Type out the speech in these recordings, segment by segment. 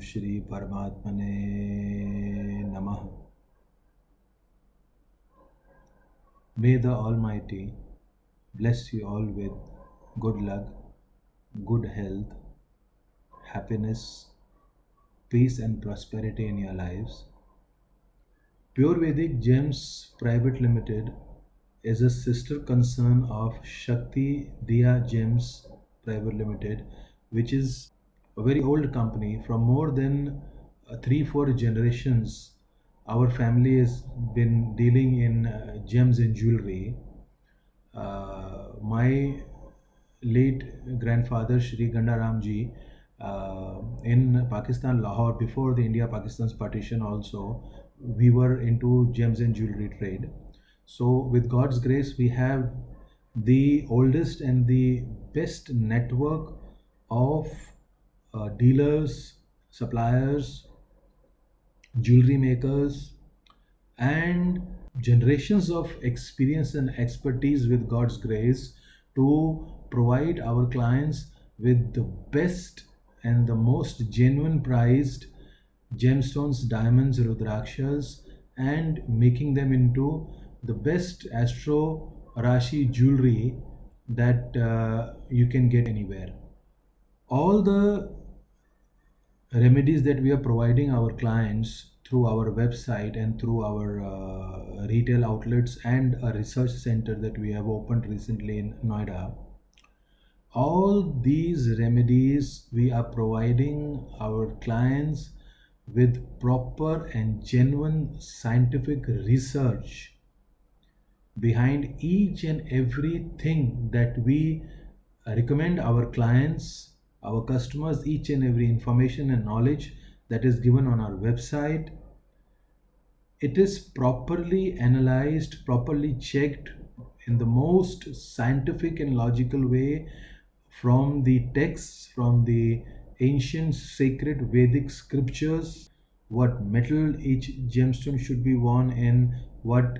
Shri Paramatmane Namaha. May the Almighty bless you all with good luck, good health, happiness, peace and prosperity in your lives. Pure Vedic Gems Private Limited is a sister concern of Shakti Diya Gems Private Limited, which is a very old company. From more than 3-4 generations, our family has been dealing in gems and jewelry. My late grandfather Shri Gandaram ji in Pakistan, Lahore, before the India-Pakistan's partition also, we were into gems and jewelry trade. So with God's grace, we have the oldest and the best network of dealers, suppliers, jewelry makers, and generations of experience and expertise with God's grace to provide our clients with the best and the most genuine priced gemstones, diamonds, rudrakshas, and making them into the best astro rashi jewelry that you can get anywhere. All the remedies that we are providing our clients through our website and through our retail outlets and a research center that we have opened recently in Noida. All these remedies we are providing our clients with proper and genuine scientific research behind each and everything that we recommend our clients, our customers, each and every information and knowledge that is given on our website. It is properly analyzed, properly checked in the most scientific and logical way from the texts, from the ancient sacred Vedic scriptures, what metal each gemstone should be worn in, what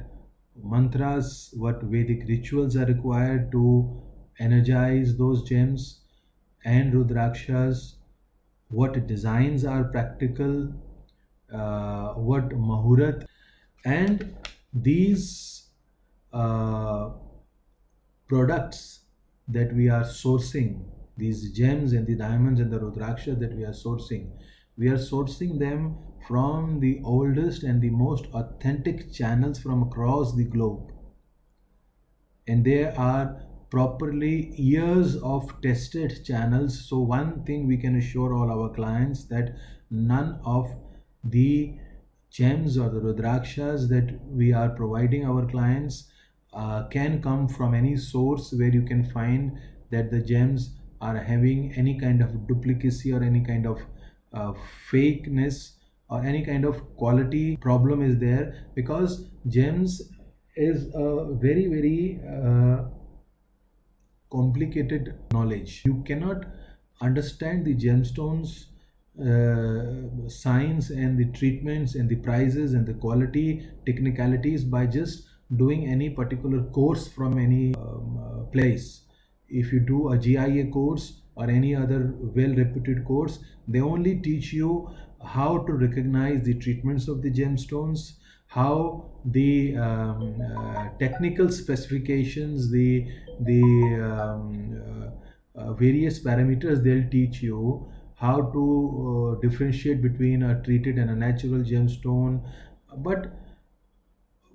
mantras, what Vedic rituals are required to energize those gems and rudrakshas, what designs are practical, what mahurat, and these products that we are sourcing, these gems and the diamonds and the rudraksha that we are sourcing them from the oldest and the most authentic channels from across the globe, and there are properly years of tested channels. So one thing we can assure all our clients, that none of the gems or the rudrakshas that we are providing our clients can come from any source where you can find that the gems are having any kind of duplicacy or any kind of fakeness or any kind of quality problem is there, because gems is a very complicated knowledge. You cannot understand the gemstones science and the treatments and the prices and the quality technicalities by just doing any particular course from any place. If you do a GIA course or any other well reputed course, they only teach you how to recognize the treatments of the gemstones, how the technical specifications, the various parameters they'll teach you, how to differentiate between a treated and a natural gemstone. But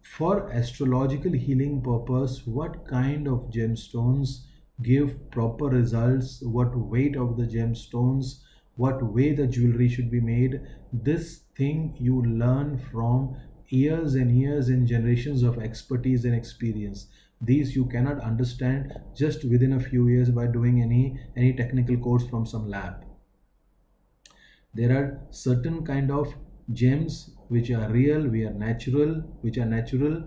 for astrological healing purpose, what kind of gemstones give proper results, what weight of the gemstones, what way the jewelry should be made, this thing you learn from years and years and generations of expertise and experience. These you cannot understand just within a few years by doing any technical course from some lab. There are certain kind of gems which are real, which are natural.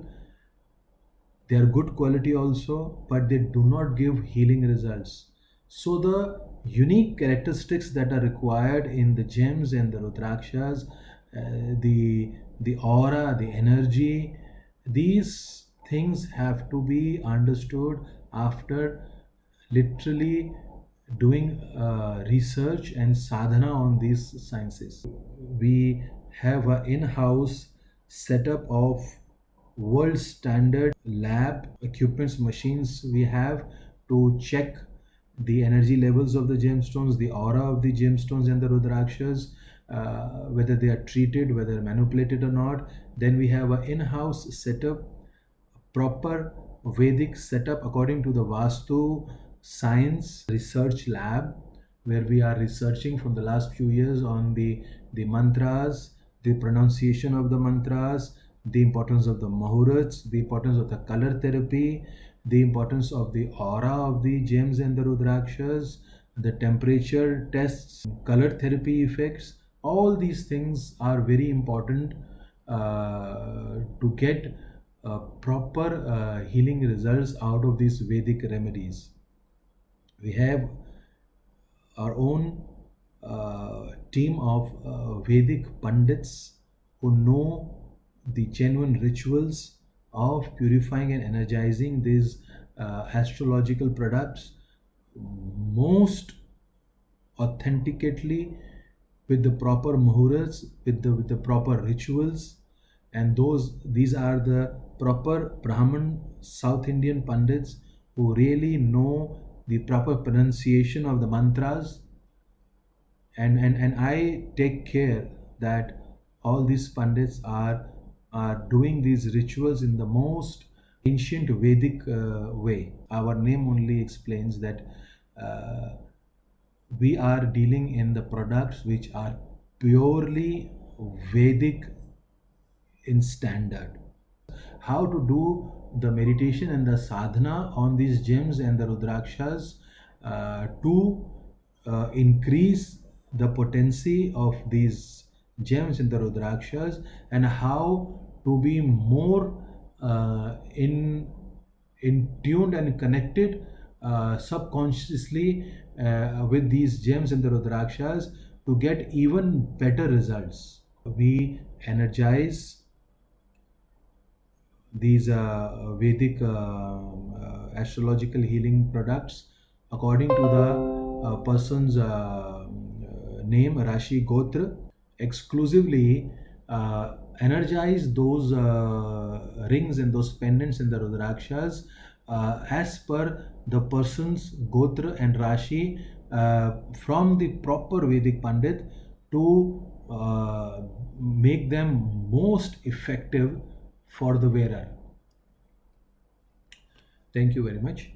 They are good quality also, but they do not give healing results. So the unique characteristics that are required in the gems and the rudrakshas, the aura, the energy, these things have to be understood after literally doing research and sadhana on these sciences. We have an in-house setup of world standard lab equipments, machines we have to check the energy levels of the gemstones, the aura of the gemstones and the rudrakshas, whether they are treated, whether manipulated or not. Then we have an in-house setup, proper Vedic setup according to the Vastu Science Research Lab, where we are researching from the last few years on the mantras, the pronunciation of the mantras, the importance of the Mahurats, the importance of the color therapy, the importance of the aura of the gems and the Rudrakshas, the temperature tests, color therapy effects. All these things are very important to get proper healing results out of these Vedic remedies. We have our own team of Vedic Pandits who know the genuine rituals of purifying and energizing these astrological products most authentically, with the proper muhurats, with the proper rituals, and these are the proper Brahmin South Indian Pandits who really know the proper pronunciation of the mantras, and I take care that all these Pandits are doing these rituals in the most ancient Vedic way. Our name only explains that uh, we are dealing in the products which are purely Vedic in standard. How to do the meditation and the sadhana on these gems and the rudrakshas to increase the potency of these gems and the rudrakshas, and how to be more in tuned and connected subconsciously with these gems and the rudrakshas to get even better results. We energize these Vedic astrological healing products according to the person's name, Rashi Gotra. Exclusively energize those rings and those pendants and the Rudrakshas as per the person's Gotra and Rashi from the proper Vedic Pandit to make them most effective for the wearer. Thank you very much.